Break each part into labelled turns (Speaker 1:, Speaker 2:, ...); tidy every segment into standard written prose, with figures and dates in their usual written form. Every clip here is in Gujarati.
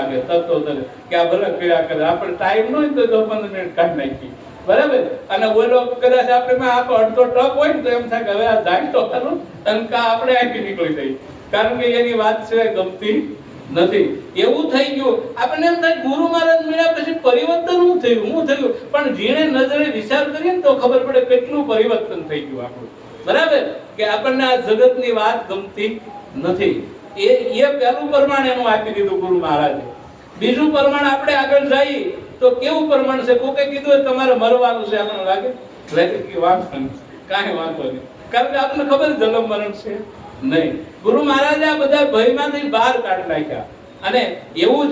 Speaker 1: લાગે તરતો તરત કે આ ભલે પીડા કરે. આપણે ટાઈમ ન હોય તો 15 મિનિટ કાઢી નાખી, બરાબર. અને ઓલો કદાચ આપણે આપણો અડધો ટક હોય ને તો એમ થાય કે હવે આ જાય તો ખરું, અને આપણે અહીંથી નીકળી જઈએ, કારણ કે એની વાત સિવાય ગમતી નથી. એવું થઈ ગયું. આપણને એમ થાય ગુરુ મહારાજ મળ્યા પછી પરિવર્તન શું થયું, પણ જીણે નજરે વિચાર કરીએ ને તો ખબર પડે કેટલું પરિવર્તન થઈ ગયું આપણું, બરાબર. કે આપણને આ જગતની વાત ગમતી નથી. એ પહેલું પ્રમાણ એનું આપી દીધું ગુરુ મહારાજે. બીજું પ્રમાણ આપણે આગળ જઈએ તો કેવું પ્રમાણ છે? કોકે કીધું તમારે મરવાનું છે, આપણને લાગે કે વાંધો નહીં, કાંઈ વાંધો નહીં, કારણ કે આપણને ખબર જન્મ મરણ છે નહીં. ગુરુ મહારાજે આ બધા ભયમાંથી બહાર કાઢી નાખ્યા. અને એવું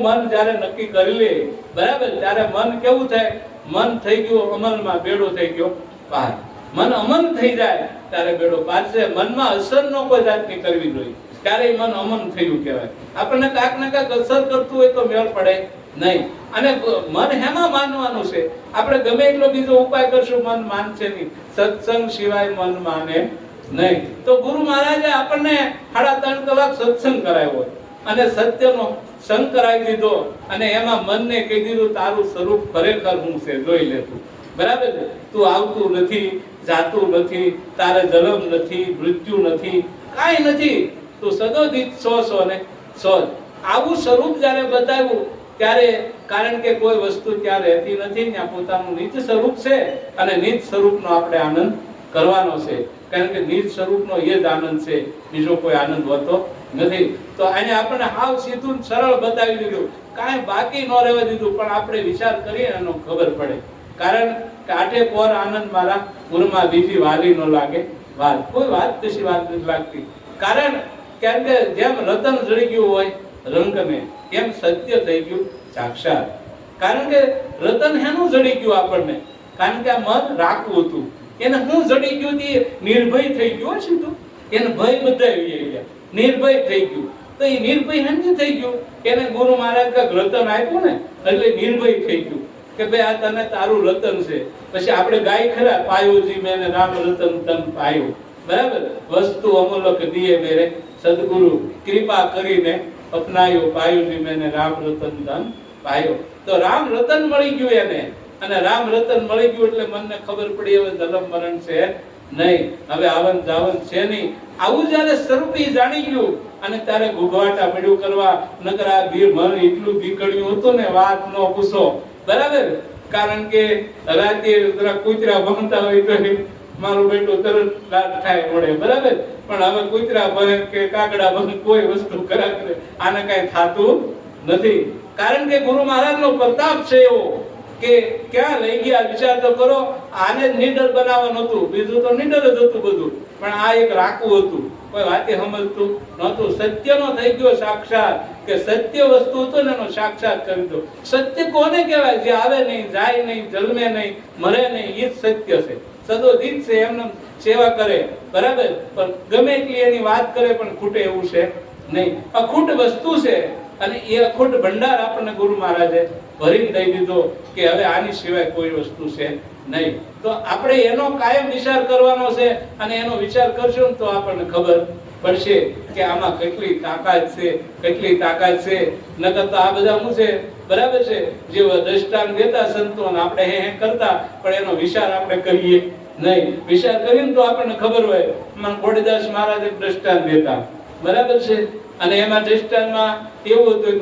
Speaker 1: મન જ્યારે નક્કી કરી લે, બરાબર, ત્યારે મન કેવું થાય? મન થઈ ગયું અમલમાં, બેડો થઈ ગયો પાર. મન અમન થઈ જાય ત્યારે બેડો પાર છે. મનમાં અસર ન કોઈ જાતની કરવી જોઈએ, ત્યારે મન અમન થયું કહેવાય. આપણને કાંક ને કાંક અસર કરતું હોય તો મેળ પડે નહીં. અને મન હેમાં માનવાનું છે? આપણે ગમે એટલો બીજો ઉપાય કરશું, મન માનશે નહીં. સત્સંગ સિવાય મન માને નહીં. તો ગુરુ મહારાજે આપણને 3.5 કલાક સત્સંગ કરાવ્યો અને સત્યનો સંગ કરાવી દીધો, અને એમાં મનને કહી દીધું તારું સ્વરૂપ ખરેખર શું છે જોઈ લે તું, બરાબર. તું આવતું નથી, જાતું નથી, તારે જન્મ નથી, મૃત્યુ નથી, કાંઈ નથી, તું સદોદિત સો ને સો. આવું સ્વરૂપ જ્યારે બતાવ્યું ત્યારે, કારણ કે કોઈ વસ્તુ ત્યાં રહેતી નથી, ત્યાં પોતાનું નીચ સ્વરૂપ છે, અને નીચ સ્વરૂપનો આપણે આનંદ કરવાનો છે, કારણ કે નીચ સ્વરૂપનો એ જ આનંદ છે, બીજો કોઈ આનંદ હોતો નથી. તો આને આપણને હાવ સીધું સરળ બતાવી દીધું, કાંઈ બાકી ન રહેવા દીધું. પણ આપણે વિચાર કરીએ એનો ખબર પડે, કારણ કે આઠે પોર આનંદ મારા ગુરુમાં, બીજી વાલી ન લાગે વાત, કોઈ વાત કશી વાત નથી લાગતી. કારણ કે જેમ રતન જડી ગયું હોય રંગને, એમ સત્ય થઈ ગયું સાક્ષાત. કારણ કે રતન હેનું જડી ગયું આપણને? કારણ કે આ મન રાખવું હતું, એને હું જડી ગયું તે નિર્ભય થઈ ગયું છે. તું એને ભય બધા આવી ગયા, નિર્ભય થઈ ગયું. તો એ નિર્ભય હેમથી થઈ ગયું? એને ગુરુ મહારાજ કાંઈક રતન આપ્યું ને, એટલે નિર્ભય થઈ ગયું કે ભાઈ આ તને તારું રતન છે. પછી આપણે ગાય ખરા, પાયોજી મેં રામ રતન તન પાયો, બરાબર. વસ્તુ અમૂલક દિયે મેરે સદગુરુ, કૃપા કરીને અપનાયો, પાયોજી મેં રામ રતન તન પાયો. તો રામ રતન મળી ગયું એને, અને રામ રતન મળી ગયું એટલે મનને ખબર પડી હવે જન્મ મરણ છે નહીં, હવે આવન જાવન છે નહીં. આવું જ્યારે સ્વરૂપી જાણી ગયું, અને ત્યારે ગુગવાટા મળ્યું કરવા. નકર આ મન એટલું બીકડ્યું હતું ને, વાત ન પૂછો, બરાબર. કારણ કે રાતે કૂતરા ભણતા હોય તો મારું બેટું તરત લાટ થાય મળે, બરાબર. પણ હવે કૂતરા ભરે કે કાગડા ભરે, કોઈ વસ્તુ કરે આને કઈ થતું નથી. કારણ કે ગુરુ મહારાજનો પ્રતાપ છે એવો કે ક્યાં લઈ ગયા વિચાર તો કરો. આને જ નીડર બનાવવાનું હતું, બીજું તો નીડર જ હતું બધું, પણ આ એક રાખવું હતું, કોઈ વાતે સમજતું નહોતું. સત્યનો થઈ ગયો સાક્ષાત, કે સત્ય વસ્તુ હતું ને એનો સાક્ષાત કરી દો. સત્ય કોને કહેવાય? જે આવે નહીં, જાય નહીં, જન્મે નહીં, મરે નહીં, એ જ સત્ય છે. સદોદિત છે, એમને સેવા કરે, બરાબર. પણ ગમે એટલી એની વાત કરે પણ ખૂટે એવું છે નહીં. અખૂટ વસ્તુ છે, અને એ અખૂટ ભંડાર આપણને ગુરુ મહારાજે ભરીને દઈ દીધો કે હવે આની સિવાય કોઈ વસ્તુ છે નહીં. તો આપણે એનો કાયમ વિચાર કરવાનો છે, અને એનો વિચાર કરશું તો આપણને ખબર પડશે કે આમાં કેટલી તાકાત છે, કેટલી તાકાત છે. નકર તો આ બધા શું છે, બરાબર છે, જે દ્રષ્ટાંત દેતા સંતો, આપણે હે કરતા, પણ એનો વિચાર આપણે કરીએ નહીં. વિચાર કરીને તો આપણને ખબર હોય. ખોડીદાસ મહારાજ એક દ્રષ્ટાંત દેતા, બરાબર છે. અને એમાં દ્રષ્ટાંતમાં એવું હતું, એક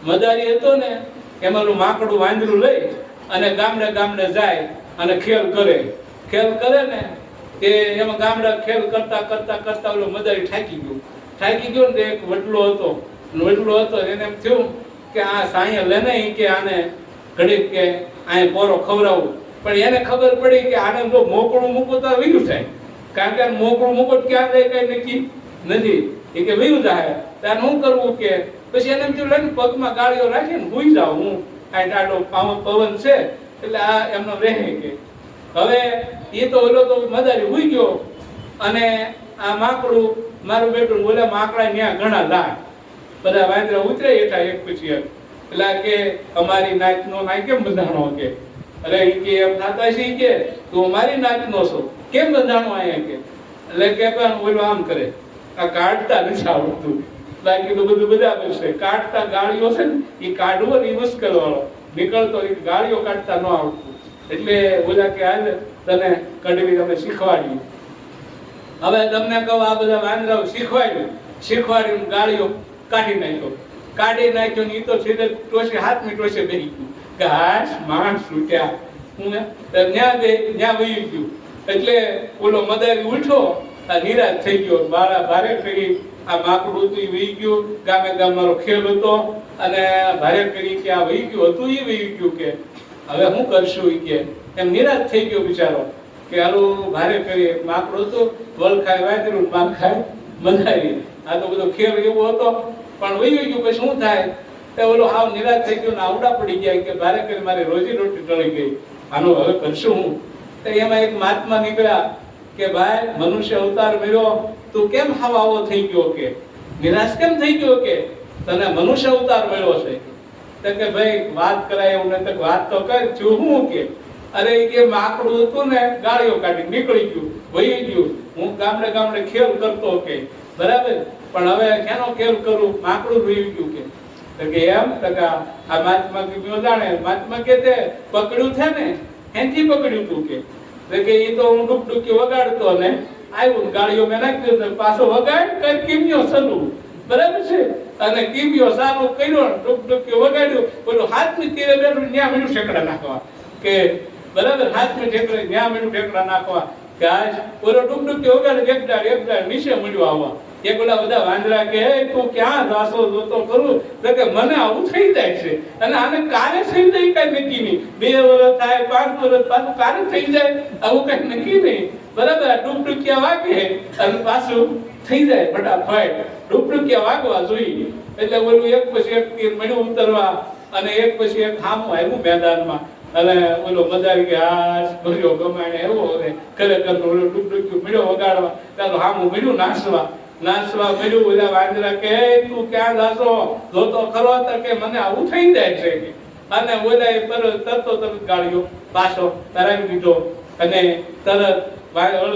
Speaker 1: મદારી હતો ને, એમાં માકડું વાંદરું લઈ અને ગામડે ગામડે જાય અને ખેલ કરે ને, તે એમાં ગામડા ખેલ કરતા કરતા કરતા ઓલો મદારી થાકી ગયો ને, એક વડલો હતો એને એમ થયું કે આ સાંયે લેને કે આને ઘડીક કે અહીંયા પોરો ખવડાવું. પણ એને ખબર પડી કે આને જો મોકળું મૂકો તો વીરું થાય, કારણ કે મોકળું મૂકો ક્યાં જાય કઈ નક્કી નથી. એ કે વીરું જાય, ત્યારે શું કરવું? કે પછી એને એમ લઈને પગમાં ગાળીઓ રાખીને હુઈ જાવ, હું આ ટાટો પવન છે એટલે આ એમનો રહે. કે હવે એ તો ઓલો તો મદારી હુઈ ગયો, અને આ માકડું મારું બેટું બોલે માકડા ત્યાં ઘણા લાડ, બધા વાંદરા ઉતરે હેઠા એક પછી એક. એટલે કે અમારી નાચનો નાય કેમ બંધાણો? કે અરે એ કે એમ થતા છે કે તું અમારી નાચનો છો, કેમ બંધાણો અહીંયા? કે એટલે કે પણ ઓલો આમ કરે, આ કાઢતા નથી આવડતું, બાકી તો બધું બરાબર છે. કાઢતા ગાળીઓ છે ને એ કાઢવો ને એ મુશ્કેલ વાળો નીકળતો, એ ગાળીઓ કાઢતા ન આવડતું. એટલે ઓલા કે હાલ તને કડવી તમે શીખવાડી. હવે તમને કહું, આ બધા વાંદરાઓ શીખવાડ્યું ગાળીઓ કાઢી નાખ્યો ને એ તો સીધે ટોશે હાથની ટોશે બેસી ગયું કે હાશ માણસ છૂટ્યા. હું ત્યાં વહી ગયું. એટલે ઓલો મદારી ઉઠો, આ નિરાશ થઈ ગયો. ભારે કરી આ માકડું હતું એ વહી ગયું. ગામ મારો ખેલ હતો અને ભારે કરી કે આ વહી ગયું હતું એ વહી ગયું. કે હવે શું કરશું એ કે એમ નિરાશ થઈ ગયો બિચારો. કે હાલું ભારે કરી માકડું હતું, વલ ખાય વાંદરું, માલ ખાય મદારી. આ તો બધો ખેલ એવો હતો. પણ વહી ગયું પછી શું થાય? તો ઓલો હાવ નિરાશ થઈ ગયો ને આવડા પડી ગયા કે ભારે કરી મારી રોજી રોટી ટળી ગઈ, આનું હવે કરશું હું? તો એમાં એક મહાત્મા નીકળ્યા કે ભાઈ મનુષ્ય અવતાર મળ્યો, તું કેમ હાવ આવો થઈ ગયો? કે નિરાશ કેમ થઈ ગયો? કે તને મનુષ્ય અવતાર મળ્યો છે. તો કે ભાઈ વાત કરાય એવું નથી, વાત તો કર છું હું? કે અરે કે માકડું હતું ને ગાળીઓ કાઢી નીકળી ગયું, વહી ગયું. હું ગામડે ખેલ કરતો કે બરાબર, પણ હવે કેનો ખેલ કરું? માકડું વહી ગયું. કે એમ? તો કે આ મહાત્મા કે જાણે મહાત્મા કે તે પકડ્યું છે ને એથી પકડ્યું તું. કે એ તો હું ડુકડુકી વગાડતો ને આવ્યું ગાળીઓ મેં નાખ્યું ને પાછો વગાડ કઈ કિમિયો સલું, બરાબર છે? અને કિમિયો સારું કર્યો, ડુકડુકી વગાડ્યું, પેલું હાથની તીરે બેઠું ન્યા મળ્યું ઠેકડા નાખવા. કે બરાબર, હાથની ઠેકડા ન્યા મળ્યું ઠેકડા નાખવા. કે આજ ઓલો ડુકડુકી વગાડે એકદાડ નીચે મળ્યું આવવા. એક ઓલા બધા વાંદરા કે તું ક્યાં જાશો જોતો કરું? તો કે મને આવું થઈ જાય છે અને આને કારે થઈ જાય કઈ નક્કી નહીં. 2 વર્ષ થાય, 5 વર્ષ પાછું કારે થઈ જાય, આવું કઈ નક્કી નહીં. બરાબર, ડુકડુકિયા વાગે અને પાછું થઈ જાય ફટાફટ. ડુકડુકિયા વાગવા જોઈએ. એટલે ઓલું એક પછી એક તીર મળ્યું ઉતરવા અને એક પછી એક હામું આવ્યું મેદાનમાં. અને ઓલો મદારી કે હાશ ભર્યો ગમાણે એવો હવે ખરેખર ઓલો ડુકડુકિયું મળ્યો વગાડવા, ચાલો હામું મળ્યું નાસવા મળ્યું. બધા વાંદરા કે તું ક્યાં જાશો જોતો ખરો? તો કે મને આવું થઈ જાય છે. અને ઓલા તરત ગાળ્યો પાછો કરાવી દીધો અને તરત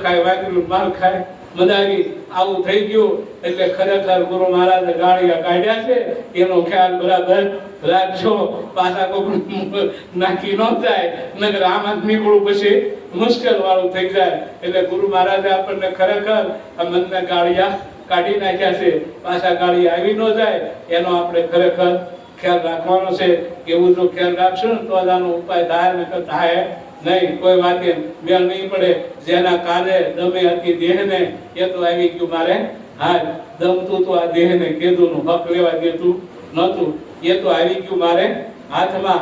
Speaker 1: ખાય વાંદરું માલ ખાય મદારી આવું થઈ ગયું. એટલે ખરેખર ગુરુ મહારાજે ગાળિયા કાઢ્યા છે, એનો ખ્યાલ બરાબર રાખજો, પાછા કોઈ નાખી ન જાય, નકર આમાં નીકળવું પછી મુશ્કેલ વાળું થઈ જાય. એટલે ગુરુ મહારાજે આપણને ખરેખર આ મનને ગાળિયા કાઢી નાખ્યા છે, પાછા ગાળિયા આવી ન જાય એનો આપણે ખરેખર ખ્યાલ રાખવાનો છે. એવું જો ખ્યાલ રાખશું ને તો આનો ઉપાય થાય ને થાય નહીં, કોઈ વાતે મેળ નહીં પડે. જેના કાલે દમે હતી દેહને એ તો આવી ગયું મારે હાથ, દમતું તો આ દેહને કેદુનું હક લેવા દેતું નહોતું, એ તો આવી ગયું મારે હાથમાં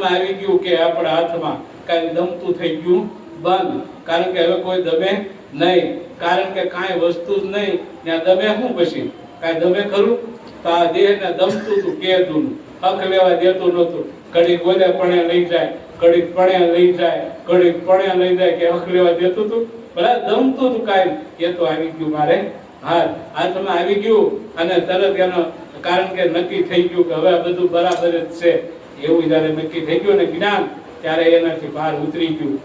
Speaker 1: આવી ગયું. કે આપણા હાથમાં કાંઈ દમતું થઈ ગયું બંધ, કારણ કે હવે કોઈ દમે નહીં, કારણ કે કાંઈ વસ્તુ જ નહીં ત્યાં દમે શું? પછી કાંઈ દમે ખરું? તો આ દેહને દમતું તું કેદુનું હક લેવા દેતું નહોતું. ઘડીક બોલે પણ લઈ જાય, ઘડીક પણ લઈ જાય, ઘડીક પણ લઈ જાય, કે હક લેવા દેતું તું બરાબર, દમતું તું કાંઈ. એ તો આવી ગયું મારે હાથમાં આવી ગયું અને તરત એનો કારણ કે નક્કી થઈ ગયું કે હવે બધું બરાબર જ છે. એવું જયારે નક્કી થઈ ગયું ને જ્ઞાન, ત્યારે એનાથી બહાર ઉતરી ગયું.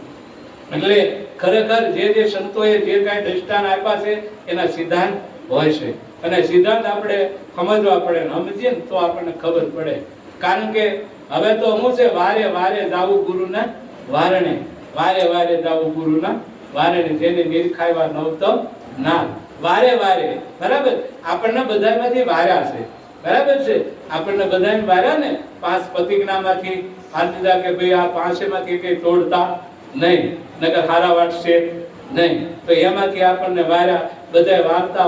Speaker 1: એટલે ખરેખર જે સંતોએ જે કાંઈ દ્રષ્ટાંત આપ્યા છે એના સિદ્ધાંત હોય છે અને સિદ્ધાંત આપણે સમજવા પડે, સમજીએ ને તો આપણને ખબર પડે. કારણ કે હવે તો શું છે, વારે વારે જાવું ગુરુના વારણે, વારે જાવું ગુરુના વારણે. જેને નિરખાયવા નવતમ ના, વારે બરાબર. આપણને બધામાંથી વાર્યા છે, બરાબર છે? આપણને બધાને વાર્યા ને 5 પ્રતિજ્ઞામાંથી આ દીધા કે ભાઈ આ 5માંથી કઈ તોડતા નહીં, નકર હારા વાટશે નહીં. તો એમાંથી આપણને વાર્યા, બધા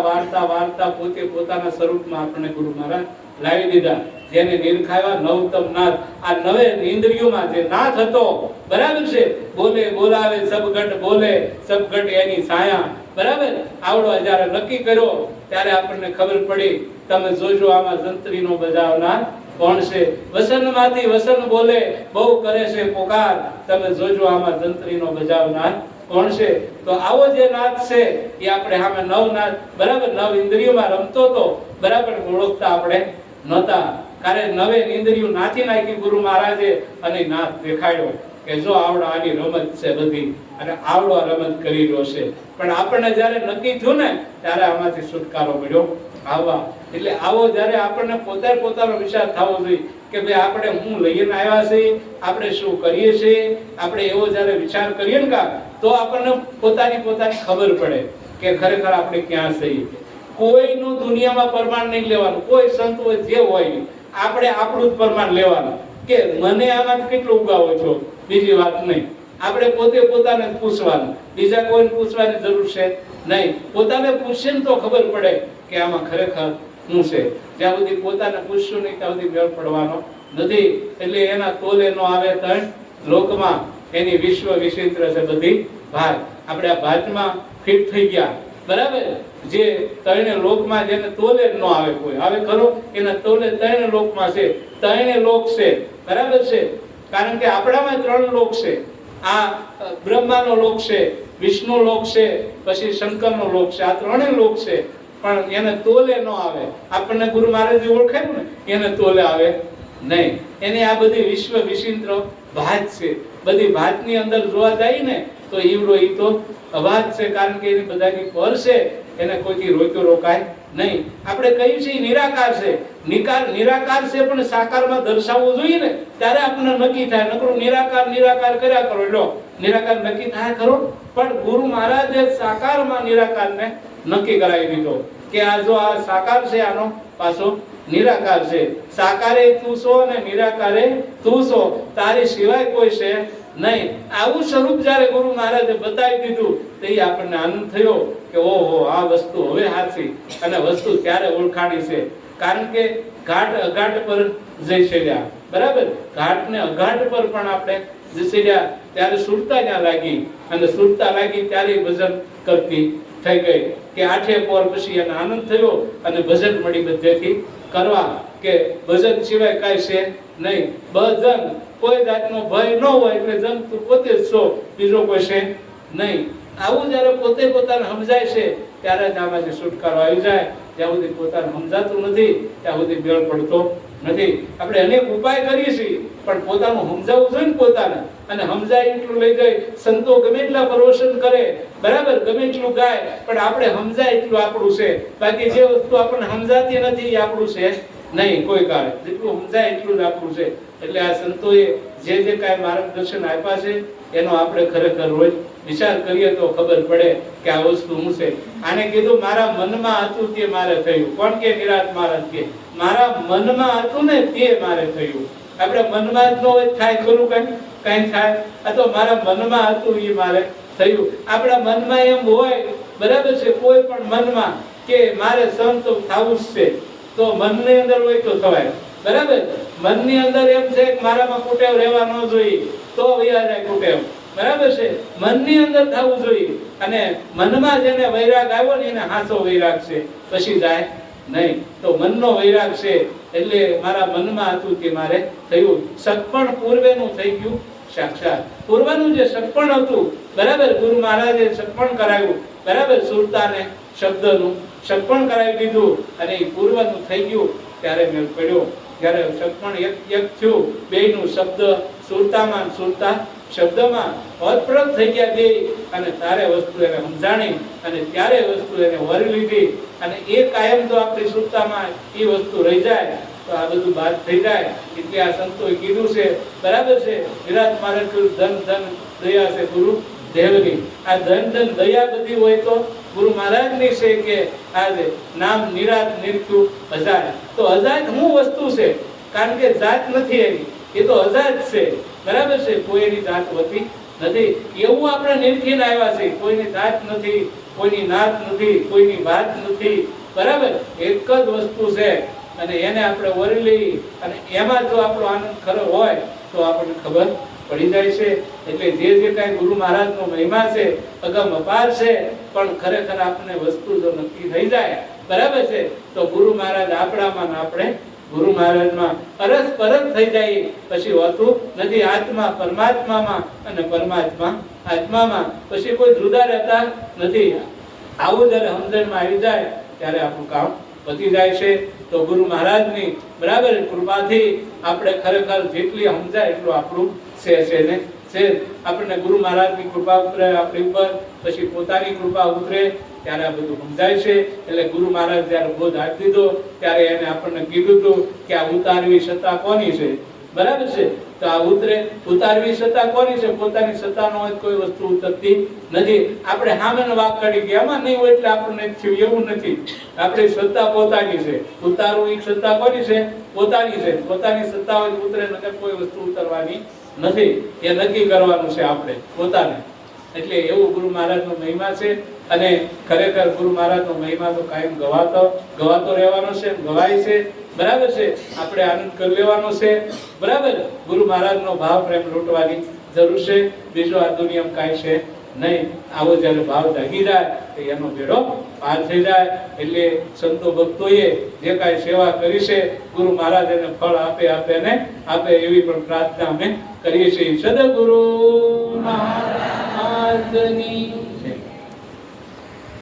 Speaker 1: વાર્તા પોતે પોતાના સ્વરૂપમાં આપણને ગુરુ મહારાજ લાવી દીધા. જેને નિરખાયવા નવતમ નાથ, આ નવે ઇન્દ્રિયોમાં જે નાથ હતો, બરાબર છે? બોલાવે સબગટ બોલે, સબગટ એની છાયા, બરાબર. આવડો જ્યારે નક્કી કર્યો ત્યારે આપણને ખબર પડી. તમે જોજો આમાં જંત્રીનો બજાવનાર કોણ છે? વસનમાંથી વસન બોલે, બહુ કરે છે પોકાર. તમે જોજો આમાં જંત્રીનો બજાવનાર કોણ છે? તો આવો જે નાથ છે એ આપણે સામે નવનાથ, બરાબર, નવ ઇન્દ્રિયોમાં રમતો હતો, બરાબર, ઓળખતા આપણે નહોતા. કારણ નવે ઇન્દ્રિયો નાથી નાખી ગુરુ મહારાજે અને નાથ દેખાડ્યો. કે જો આવડો આની રમત છે બધી અને આવડો આ રમત કરી રહ્યો છે, પણ આપણને જ્યારે નક્કી થયું ને ત્યારે આમાંથી છુટકારો મળ્યો આવવા. એટલે આવો જ્યારે આપણને પોતાનો વિચાર થવો જોઈએ કે ભાઈ આપણે હું લઈને આવ્યા છીએ, આપણે શું કરીએ છીએ, આપણે એવો જ્યારે વિચાર કરીએ ને તો આપણને પોતાની ખબર પડે કે ખરેખર આપણે ક્યાં છીએ. કોઈનું દુનિયામાં પ્રમાણ નહીં લેવાનું, કોઈ સંત હોય જે હોય, આપણે આપણું જ પ્રમાણ લેવાનું કે મને આમાં કેટલું ઉગાવો છો, બીજી વાત નહીં. આપણે પોતાને પૂછવાનું, બીજા કોઈને પૂછવાની જરૂર છે નહીં. પોતાને પૂછીએ ને તો ખબર પડે કે આમાં ખરેખર શું છે. જ્યાં સુધી પોતાને પૂછશું નહીં ત્યાં સુધી મેળ પડવાનો નથી. એટલે એના તોલે નો આવે ત્રણ લોકમાં, એની વિશ્વ વિચિત્ર છે બધી ભાત. આપણે આ ભાતમાં ફિટ થઈ ગયા, બરાબર. જે ત્રણે લોકમાં જેને તોલે ન આવે, કોઈ આવે ખરો એના તોલે ત્રણે લોકમાં છે. ત્રણે લોક છે, બરાબર છે. કારણ કે આપણામાં ત્રણ લોક છે. આ બ્રહ્માનો લોક છે, વિષ્ણુ લોક છે, પછી શંકરનો લોક છે. આ ત્રણે લોક છે, પણ એને તોલે ન આવે. આપણને ગુરુ મહારાજ ઓળખાયું ને, એને તોલે આવે નહીં. એને આ બધી વિશ્વ વિચિત્ર ભાત છે. બધી ભાતની અંદર જોવા જાય ને તો ઈવડો ઈ તો અવાજ છે, કારણ કે એની બધાની પર છે, એને કોઈથી રોક્યો રોકાય નહીં. આપણે કહીએ છીએ નિરાકાર છે, નિરાકાર છે, પણ સાકારમાં દર્શાવવું જોઈએ ને ત્યારે આપણને નક્કી થાય. નકરું નિરાકાર કર્યા કરો, લો નિરાકાર નક્કી થાય ખરો. પણ ગુરુ મહારાજે સાકારમાં નિરાકારને નક્કી કરાવી દીધો કે આ જો આ સાકાર છે, આનો પાછો નિરાકાર છે. સાકારે તું છો અને નિરાકારે તું છો, તારી સિવાય કોઈ છે નહીં. આવું સ્વરૂપ જ્યારે ગુરુ મહારાજે બતાવી દીધું તો એ આપણને આનંદ થયો કે ઓહો, આ વસ્તુ હવે સાચી. અને વસ્તુ ત્યારે ઓળખાણી છે, કારણ કે ઘાટ અઘાટ પર જઈ ચડ્યા, બરાબર. ઘાટ ને અઘાટ પર પણ આપણે જઈ ચડ્યા ત્યારે સુરતા ત્યાં લાગી, અને સુરતા લાગી ત્યારે ભજન કરતી થઈ ગઈ કે આઠે પોર પછી એને આનંદ થયો અને ભજન મળી બધેથી કરવા કે ભજન સિવાય કાંઈ છે નહીં. ભજન કોઈ જાતનો ભય ન હોય એટલે જન તું પોતે જ છો, બીજો કોઈ છે નહીં. આવું જ્યારે પોતાને સમજાય છે ત્યારે જ આમાંથી છુટકારો આવી જાય. જ્યાં સુધી પોતાને સમજાતું નથી ત્યાં સુધી મેળ પડતો નથી. આપણે અનેક ઉપાય કરીએ છીએ, પણ પોતાનું સમજાવવું જોઈએ ને પોતાને. અને સમજાય એટલું લઈ જાય. સંતો ગમે એટલા પ્રવચન કરે, બરાબર, ગમે એટલું ગાય, પણ આપણે સમજાય એટલું આપણું છે. બાકી જે વસ્તુ આપણને સમજાતી નથી એ આપણું છે નહીં કોઈ કાળે. જેટલું સમજાય એટલું જ આપણું છે. એટલે આ સંતોએ જે કાંઈ માર્ગદર્શન આપ્યા છે એનો આપણે ખરેખર રોજ વિચાર કરીએ તો ખબર પડે કે આ વસ્તુ શું છે. આને કીધું મારા મનમાં હતું તે મારે થયું. કોણ કે નિરાત મહારાજ કે મારા મનમાં હતું ને તે મારે થયું. આપણે મનમાં જ ન હોય થાય ખરું કઈ થાય? આ તો મારા મનમાં હતું એ મારે થયું. આપણા મનમાં એમ હોય, બરાબર છે, કોઈ પણ મનમાં કે મારે સંત થવું જ છે, તો મનની અંદર હોય તો થવાય, બરાબર. મનની અંદર એમ છે કે મારામાં કુટેવ રહેવા ન જોઈએ તો વૈયા જાય કુટેવ, બરાબર છે. મનની અંદર થવું જોઈએ. અને મનમાં જેને વૈરાગ આવ્યો ને એને હાસો વૈરાગ છે, પછી જાય નહીં. તો મનનો વૈરાગ છે એટલે મારા મનમાં હતું કે મારે થયું. સગપણ પૂર્વેનું થઈ ગયું સાક્ષાત. પૂર્વનું જે સગપણ હતું, બરાબર, ગુરુ મહારાજે સગપણ કરાવ્યું, બરાબર, સુરતાને શબ્દનું સગપણ કરાવી દીધું અને એ પૂર્વનું થઈ ગયું. ત્યારે મેળ પડ્યો. જ્યારે સગપણ એક થયું, બેયનું શબ્દ સુરતામાં સુરતા શબ્દમાં અતપ્રત થઈ ગયા બે, અને તારે વસ્તુ એને સમજાણી અને ત્યારે વસ્તુ એને વરી લીધી. અને એ કાયમ જો આપણી સુરતામાં એ વસ્તુ રહી જાય તો આ બધું બાદ થઈ જાય. એટલે આ સંતોએ કીધું છે, બરાબર છે, વિરાટ મહારાજ ધન ધન દયા છે ગુરુ દેવની. આ ધન ધન દયા બધી હોય તો ગુરુ મહારાજની છે કે આજે નામ નિરાત નિરખ્યું અજાત. તો અજાત શું વસ્તુ છે? કારણ કે જાત નથી એની, એ તો અજાત છે, બરાબર છે. કોઈની જાત હોતી નથી. એવું આપણે નિરખીને આવ્યા છે. કોઈની જાત નથી, કોઈની નાત નથી, કોઈની વાત નથી, બરાબર. એક જ વસ્તુ છે અને એને આપણે વરી લઈ અને એમાં જો આપણો આનંદ ખરો હોય તો આપણને ખબર પડી જાય છે. એટલે જે કાંઈ ગુરુ મહારાજનો મહિમા છે અગમ અપાર છે, પણ ખરેખર આપણને વસ્તુ જો નક્કી થઈ જાય, બરાબર છે, તો ગુરુ મહારાજ આપણામાં ને આપણે ગુરુ મહારાજમાં અરસ પરસ થઈ જાય. પછી હોતું નથી. આત્મા પરમાત્મામાં અને પરમાત્મા આત્મામાં, પછી કોઈ જુદા રહેતા નથી. આવું જ્યારે સમજણમાં આવી જાય ત્યારે આપણું કામ વધી જાય છે. તો ગુરુ મહારાજની, બરાબર, કૃપાથી આપણે ખરેખર જેટલી સમજાય એટલું આપણું છે ને છે. આપણને ગુરુ મહારાજની કૃપા ઉતરે આપણી ઉપર, પછી પોતાની કૃપા ઉતરે ત્યારે આ બધું સમજાય છે. એટલે ગુરુ મહારાજ જ્યારે બોધ આપી દીધો ત્યારે એને આપણને કીધું હતું કે આ ઉતારવી સત્તા કોની છે, બરાબર છે. તો આ ઉતારવી સત્તા કોની છે? પોતાની સત્તા નો હોય કોઈ વસ્તુ ઉતરતી નથી. આપણે સામેનો વાક કાઢી ગયા આમાં નહીં હોય એટલે આપણને થયું એવું નથી. આપણી સત્તા પોતાની છે. ઉતારવું એ સત્તા કોની છે? પોતાની છે. પોતાની સત્તા હોય ઉતરે, નકર કોઈ વસ્તુ ઉતરવાની નથી. એ નક્કી કરવાનું છે આપણે પોતાને. એટલે એવું ગુરુ મહારાજનો મહિમા છે. અને ખરેખર ગુરુ મહારાજનો મહિમા તો કાયમ ગવાતો રહેવાનો છે, ગવાય છે, બરાબર છે. આપણે આનંદ કરી લેવાનો છે, બરાબર. ગુરુ મહારાજનો ભાવ પ્રેમ લૂંટવાની જરૂર છે, બીજો આ દુનિયામાં કાંઈ છે નહીં. આવો જ્યારે ભાવ જાગી જાય તો એનો બેડો પાર થઈ જાય. એટલે સંતો ભક્તોએ જે કાંઈ સેવા કરી છે ગુરુ મહારાજ એને ફળ આપે એવી પણ પ્રાર્થના અમે કરીએ છીએ. સદગુરુ મહારાજની